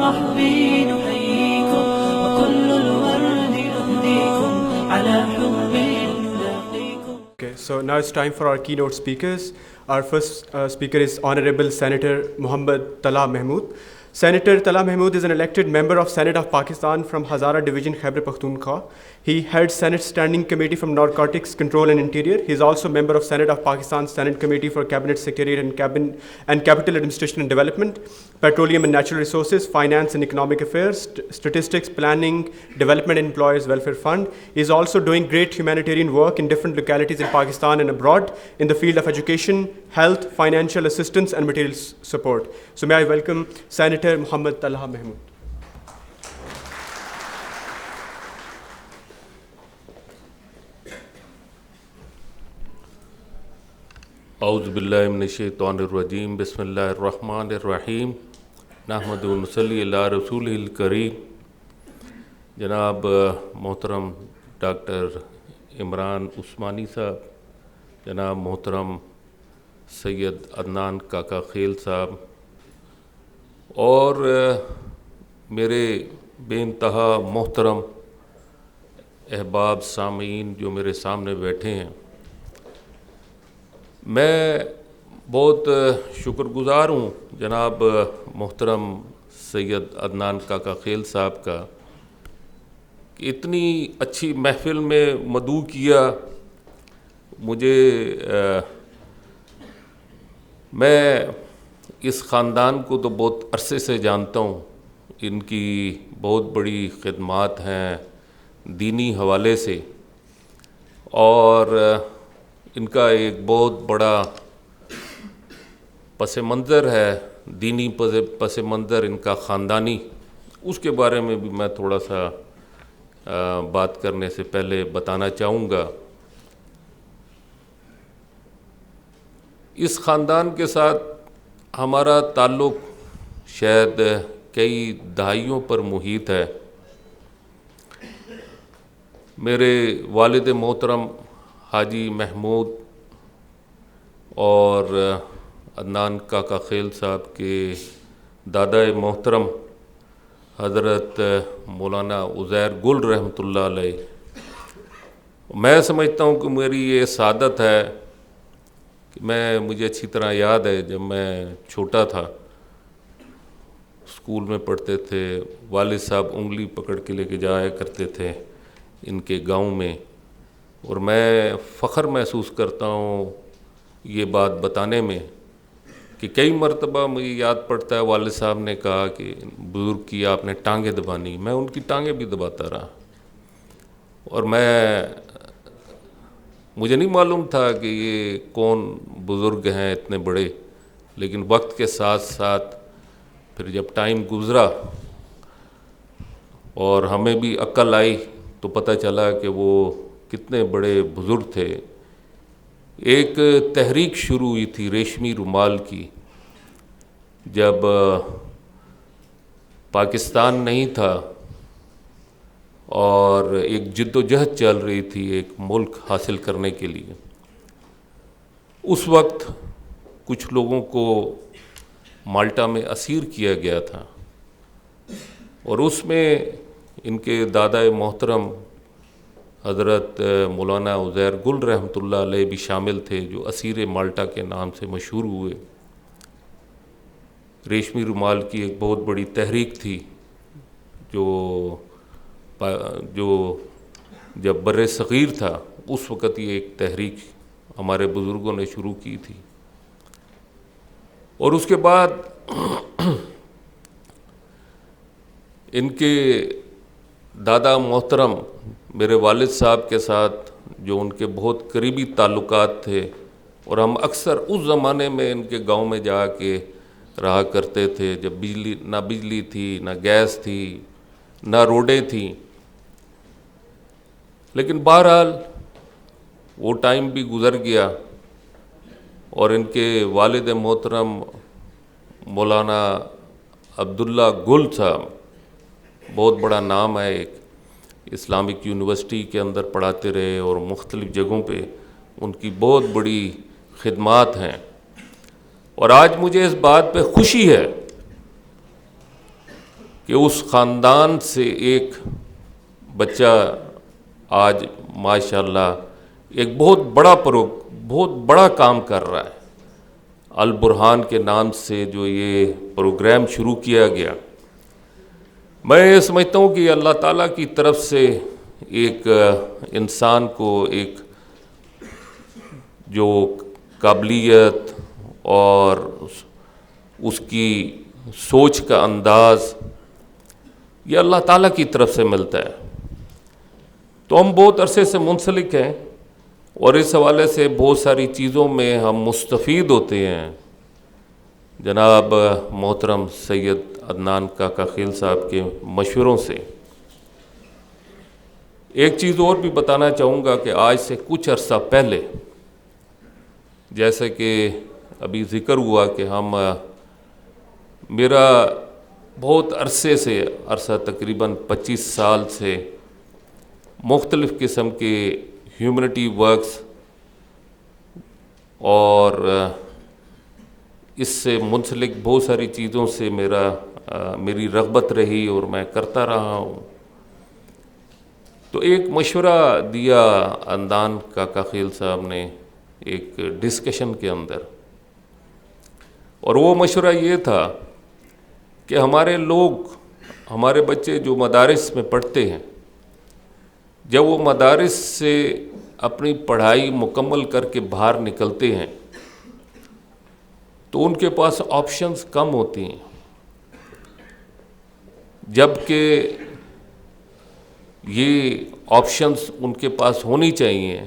الصحب نحييكم وكل الورد نهديكم على حب نلاقيكم. Okay, so now it's time for our keynote speakers. Our first speaker is Honorable Senator Muhammad Tala Mahmood. Senator Tala Mahmood is an elected member of Senate of Pakistan from Hazara Division, Khyber Pakhtunkhwa. He heads Senate Standing Committee from Narcotics Control and Interior. He is also a member of Senate of Pakistan Senate Committee for Cabinet Secretariat and Capital Administration and Development, Petroleum and Natural Resources, Finance and Economic Affairs, Statistics, Planning, Development and Employees Welfare Fund. He is also doing great humanitarian work in different localities in Pakistan and abroad in the field of education, health, financial assistance and material support. So may I welcome Senator Muhammad Tala Mahmood. اعوذ باللہ من الشیطان الرجیم بسم اللہ الرحمن الرحیم نحمدہ و نصلی علی رسولہ الکریم. جناب محترم ڈاکٹر عمران عثمانی صاحب، جناب محترم سید عدنان کاکا خیل صاحب، اور میرے بے انتہا محترم احباب سامعین جو میرے سامنے بیٹھے ہیں، میں بہت شکر گزار ہوں جناب محترم سید عدنان کاکا خیل صاحب کا کہ اتنی اچھی محفل میں مدعو کیا. مجھے میں اس خاندان کو تو بہت عرصے سے جانتا ہوں. ان کی بہت بڑی خدمات ہیں دینی حوالے سے، اور ان کا ایک بہت بڑا پس منظر ہے، دینی پس منظر ان کا خاندانی. اس کے بارے میں بھی میں تھوڑا سا بات کرنے سے پہلے بتانا چاہوں گا. اس خاندان کے ساتھ ہمارا تعلق شاید کئی دہائیوں پر محیط ہے. میرے والد محترم حاجی محمود اور عدنان کاکا خیل صاحب کے دادا محترم حضرت مولانا عزیر گل رحمۃ اللہ علیہ، میں سمجھتا ہوں کہ میری یہ سعادت ہے کہ مجھے اچھی طرح یاد ہے جب میں چھوٹا تھا، اسکول میں پڑھتے تھے، والد صاحب انگلی پکڑ کے لے کے جایا کرتے تھے ان کے گاؤں میں، اور میں فخر محسوس کرتا ہوں یہ بات بتانے میں کہ کئی مرتبہ مجھے یاد پڑتا ہے والد صاحب نے کہا کہ بزرگ کی آپ نے ٹانگیں دبانی، میں ان کی ٹانگیں بھی دباتا رہا. اور مجھے نہیں معلوم تھا کہ یہ کون بزرگ ہیں اتنے بڑے، لیکن وقت کے ساتھ ساتھ پھر جب ٹائم گزرا اور ہمیں بھی عقل آئی تو پتہ چلا کہ وہ کتنے بڑے بزرگ تھے. ایک تحریک شروع ہوئی تھی ریشمی رومال کی، جب پاکستان نہیں تھا اور ایک جد و جہد چل رہی تھی ایک ملک حاصل کرنے کے لیے. اس وقت کچھ لوگوں کو مالٹا میں اسیر کیا گیا تھا، اور اس میں ان کے دادا محترم حضرت مولانا عزیر گل رحمۃ اللہ علیہ بھی شامل تھے، جو اسیر مالٹا کے نام سے مشہور ہوئے. ریشمی رومال کی ایک بہت بڑی تحریک تھی جو جب بر صغیر تھا اس وقت یہ ایک تحریک ہمارے بزرگوں نے شروع کی تھی. اور اس کے بعد ان کے دادا محترم میرے والد صاحب کے ساتھ جو ان کے بہت قریبی تعلقات تھے، اور ہم اکثر اس زمانے میں ان کے گاؤں میں جا کے رہا کرتے تھے جب نہ بجلی تھی، نہ گیس تھی، نہ روڈیں تھیں. لیکن بہرحال وہ ٹائم بھی گزر گیا، اور ان کے والد محترم مولانا عبداللہ گل صاحب، بہت بڑا نام ہے، ایک اسلامک یونیورسٹی کے اندر پڑھاتے رہے اور مختلف جگہوں پہ ان کی بہت بڑی خدمات ہیں. اور آج مجھے اس بات پہ خوشی ہے کہ اس خاندان سے ایک بچہ آج ماشاءاللہ ایک بہت بڑا کام کر رہا ہے۔ البرہان کے نام سے جو یہ پروگرام شروع کیا گیا، میں یہ سمجھتا ہوں کہ اللہ تعالیٰ کی طرف سے ایک انسان کو ایک جو قابلیت اور اس کی سوچ کا انداز، یہ اللہ تعالیٰ کی طرف سے ملتا ہے۔ تو ہم بہت عرصے سے منسلک ہیں اور اس حوالے سے بہت ساری چیزوں میں ہم مستفید ہوتے ہیں جناب محترم سید عدنان کاکا خیل صاحب کے مشوروں سے۔ ایک چیز اور بھی بتانا چاہوں گا کہ آج سے کچھ عرصہ پہلے، جیسے کہ ابھی ذکر ہوا کہ میرا بہت عرصہ تقریباً 25 سال سے مختلف قسم کے ہیومنٹی ورکس اور اس سے منسلک بہت ساری چیزوں سے میری رغبت رہی اور میں کرتا رہا ہوں۔ تو ایک مشورہ دیا عدنان کاکا خیل صاحب نے ایک ڈسکشن کے اندر، اور وہ مشورہ یہ تھا کہ ہمارے بچے جو مدارس میں پڑھتے ہیں، جب وہ مدارس سے اپنی پڑھائی مکمل کر کے باہر نکلتے ہیں تو ان کے پاس آپشنز کم ہوتی ہیں، جبکہ یہ آپشنز ان کے پاس ہونی چاہیے،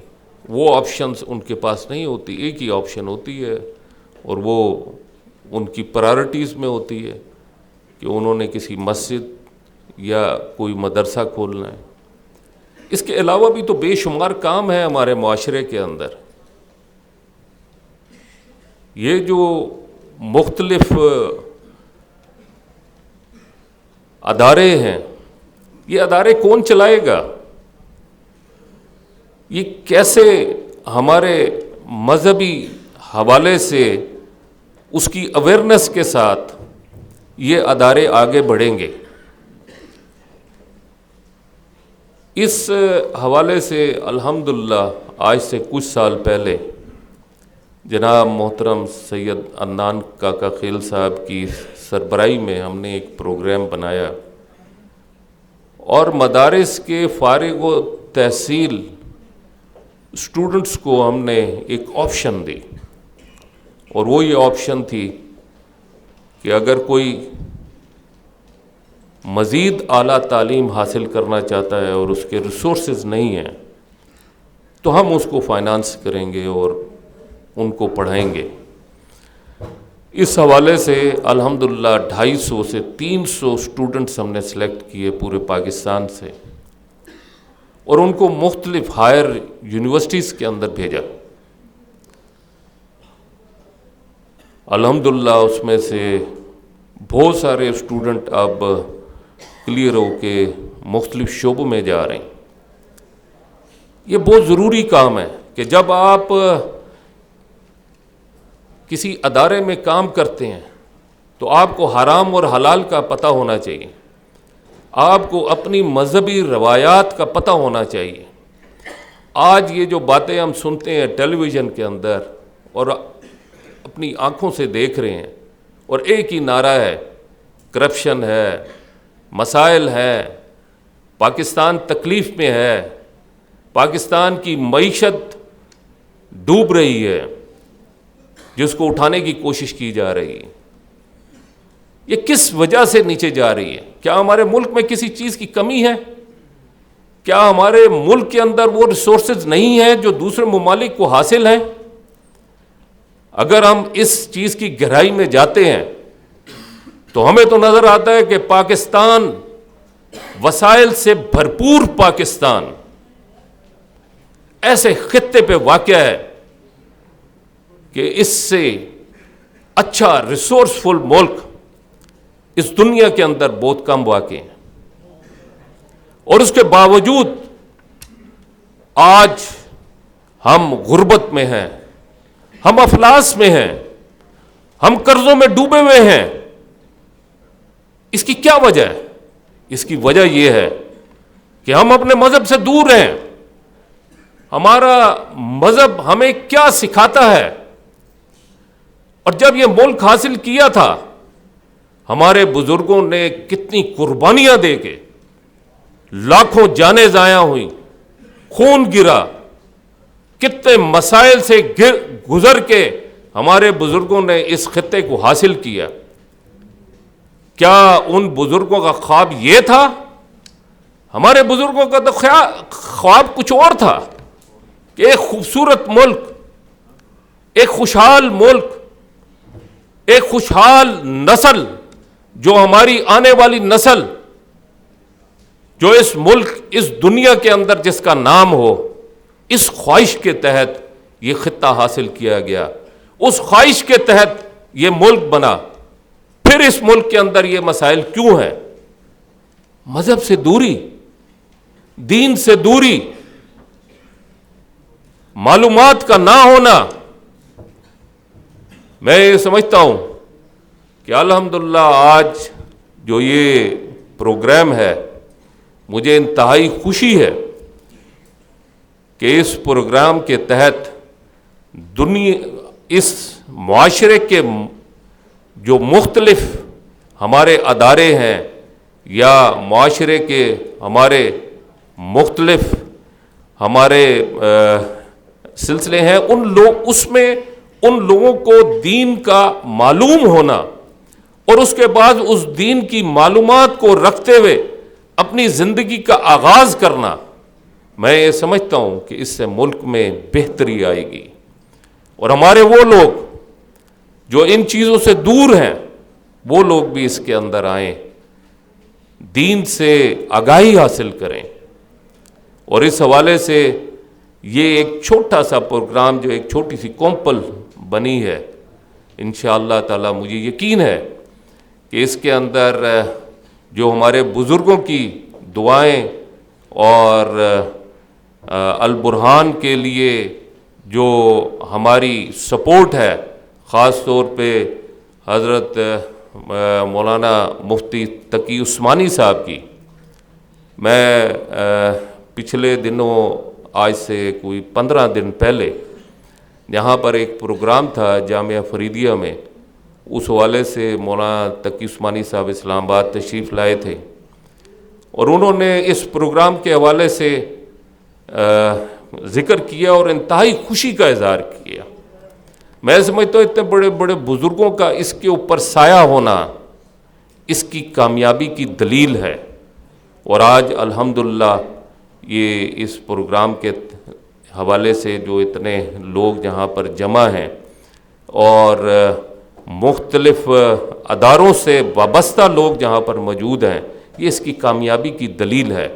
وہ آپشنز ان کے پاس نہیں ہوتی۔ ایک ہی آپشن ہوتی ہے اور وہ ان کی پرائرٹیز میں ہوتی ہے کہ انہوں نے کسی مسجد یا کوئی مدرسہ کھولنا ہے۔ اس کے علاوہ بھی تو بے شمار کام ہے ہمارے معاشرے کے اندر۔ یہ جو مختلف ادارے ہیں، یہ ادارے کون چلائے گا؟ یہ کیسے ہمارے مذہبی حوالے سے اس کی اویئرنس کے ساتھ یہ ادارے آگے بڑھیں گے؟ اس حوالے سے الحمدللہ آج سے کچھ سال پہلے جناب محترم سید عدنان کاکا خیل صاحب کی سربراہی میں ہم نے ایک پروگرام بنایا اور مدارس کے فارغ و تحصیل اسٹوڈنٹس کو ہم نے ایک آپشن دی، اور وہ یہ آپشن تھی کہ اگر کوئی مزید اعلیٰ تعلیم حاصل کرنا چاہتا ہے اور اس کے ریسورسز نہیں ہیں تو ہم اس کو فائنانس کریں گے اور ان کو پڑھائیں گے۔ اس حوالے سے الحمدللہ 250 سے 300 اسٹوڈنٹس ہم نے سلیکٹ کیے پورے پاکستان سے، اور ان کو مختلف ہائر یونیورسٹیز کے اندر بھیجا۔ الحمدللہ اس میں سے بہت سارے اسٹوڈنٹ اب کلیئر ہو کے مختلف شعبوں میں جا رہے ہیں۔ یہ بہت ضروری کام ہے کہ جب آپ کسی ادارے میں کام کرتے ہیں تو آپ کو حرام اور حلال کا پتہ ہونا چاہیے، آپ کو اپنی مذہبی روایات کا پتہ ہونا چاہیے۔ آج یہ جو باتیں ہم سنتے ہیں ٹیلی ویژن کے اندر اور اپنی آنکھوں سے دیکھ رہے ہیں، اور ایک ہی نعرہ ہے، کرپشن ہے، مسائل ہیں، پاکستان تکلیف میں ہے، پاکستان کی معیشت ڈوب رہی ہے، جس کو اٹھانے کی کوشش کی جا رہی ہے۔ یہ کس وجہ سے نیچے جا رہی ہے؟ کیا ہمارے ملک میں کسی چیز کی کمی ہے؟ کیا ہمارے ملک کے اندر وہ ریسورسز نہیں ہیں جو دوسرے ممالک کو حاصل ہیں؟ اگر ہم اس چیز کی گہرائی میں جاتے ہیں تو ہمیں تو نظر آتا ہے کہ پاکستان وسائل سے بھرپور پاکستان ایسے خطے پہ واقع ہے کہ اس سے اچھا ریسورسفل ملک اس دنیا کے اندر بہت کم واقع ہیں، اور اس کے باوجود آج ہم غربت میں ہیں، ہم افلاس میں ہیں، ہم قرضوں میں ڈوبے ہوئے ہیں۔ اس کی کیا وجہ ہے؟ اس کی وجہ یہ ہے کہ ہم اپنے مذہب سے دور ہیں. ہمارا مذہب ہمیں کیا سکھاتا ہے؟ اور جب یہ ملک حاصل کیا تھا ہمارے بزرگوں نے کتنی قربانیاں دے کے، لاکھوں جانیں ضائع ہوئیں، خون گرا، کتنے مسائل سے گزر کے ہمارے بزرگوں نے اس خطے کو حاصل کیا. کیا ان بزرگوں کا خواب یہ تھا؟ ہمارے بزرگوں کا تو خواب کچھ اور تھا کہ ایک خوبصورت ملک، ایک خوشحال ملک، ایک خوشحال نسل، جو ہماری آنے والی نسل، جو اس ملک، اس دنیا کے اندر جس کا نام ہو. اس خواہش کے تحت یہ خطہ حاصل کیا گیا، اس خواہش کے تحت یہ ملک بنا. پھر اس ملک کے اندر یہ مسائل کیوں ہیں؟ مذہب سے دوری، دین سے دوری، معلومات کا نہ ہونا. میں یہ سمجھتا ہوں کہ الحمدللہ آج جو یہ پروگرام ہے، مجھے انتہائی خوشی ہے کہ اس پروگرام کے تحت اس معاشرے کے جو مختلف ہمارے ادارے ہیں یا معاشرے کے ہمارے مختلف ہمارے سلسلے ہیں، اس میں ان لوگوں کو دین کا معلوم ہونا اور اس کے بعد اس دین کی معلومات کو رکھتے ہوئے اپنی زندگی کا آغاز کرنا، میں یہ سمجھتا ہوں کہ اس سے ملک میں بہتری آئے گی. اور ہمارے وہ لوگ جو ان چیزوں سے دور ہیں، وہ لوگ بھی اس کے اندر آئیں، دین سے آگاہی حاصل کریں. اور اس حوالے سے یہ ایک چھوٹا سا پروگرام، جو ایک چھوٹی سی کومپل بنی ہے، انشاءاللہ تعالی مجھے یقین ہے کہ اس کے اندر جو ہمارے بزرگوں کی دعائیں اور البرہان کے لیے جو ہماری سپورٹ ہے، خاص طور پہ حضرت مولانا مفتی تقی عثمانی صاحب کی. میں پچھلے دنوں، آج سے کوئی 15 دن پہلے، یہاں پر ایک پروگرام تھا جامعہ فریدیہ میں، اس حوالے سے مولانا تقی عثمانی صاحب اسلام آباد تشریف لائے تھے اور انہوں نے اس پروگرام کے حوالے سے ذکر کیا اور انتہائی خوشی کا اظہار کیا. میں سمجھتا ہوں اتنے بڑے بڑے بزرگوں کا اس کے اوپر سایہ ہونا اس کی کامیابی کی دلیل ہے. اور آج الحمدللہ یہ اس پروگرام کے حوالے سے جو اتنے لوگ جہاں پر جمع ہیں اور مختلف اداروں سے وابستہ لوگ جہاں پر موجود ہیں، یہ اس کی کامیابی کی دلیل ہے.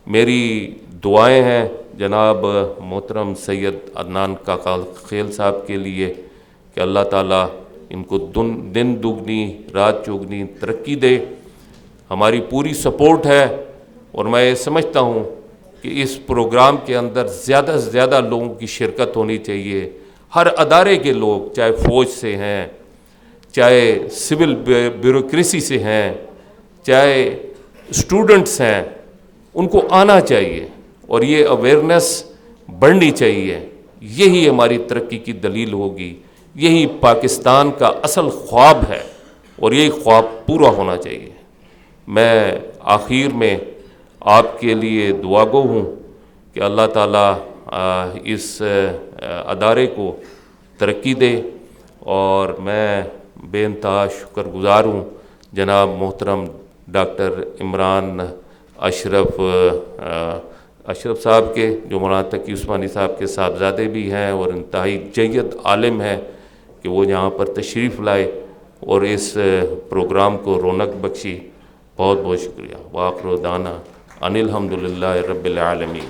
میری دعائیں ہیں جناب محترم سید عدنان کاکا خیل صاحب کے لیے کہ اللہ تعالیٰ ان کو دن دگنی رات چوگنی ترقی دے. ہماری پوری سپورٹ ہے اور میں یہ سمجھتا ہوں کہ اس پروگرام کے اندر زیادہ سے زیادہ لوگوں کی شرکت ہونی چاہیے. ہر ادارے کے لوگ، چاہے فوج سے ہیں، چاہے سول بیوروکریسی سے ہیں، چاہے اسٹوڈنٹس ہیں، ان کو آنا چاہیے اور یہ اویئرنیس بڑھنی چاہیے. یہی ہماری ترقی کی دلیل ہوگی. یہی پاکستان کا اصل خواب ہے اور یہی خواب پورا ہونا چاہیے. میں آخر میں آپ کے لیے دعا گو ہوں کہ اللہ تعالیٰ اس ادارے کو ترقی دے. اور میں بے انتہا شکر گزار ہوں جناب محترم ڈاکٹر عمران اشرف صاحب کے، جو مولانا تقی عثمانی صاحب کے صاحبزادے بھی ہیں اور انتہائی جید عالم ہیں، کہ وہ یہاں پر تشریف لائے اور اس پروگرام کو رونق بخشی. بہت بہت شکریہ. وآخر دعوانا ان الحمدللہ رب العالمین.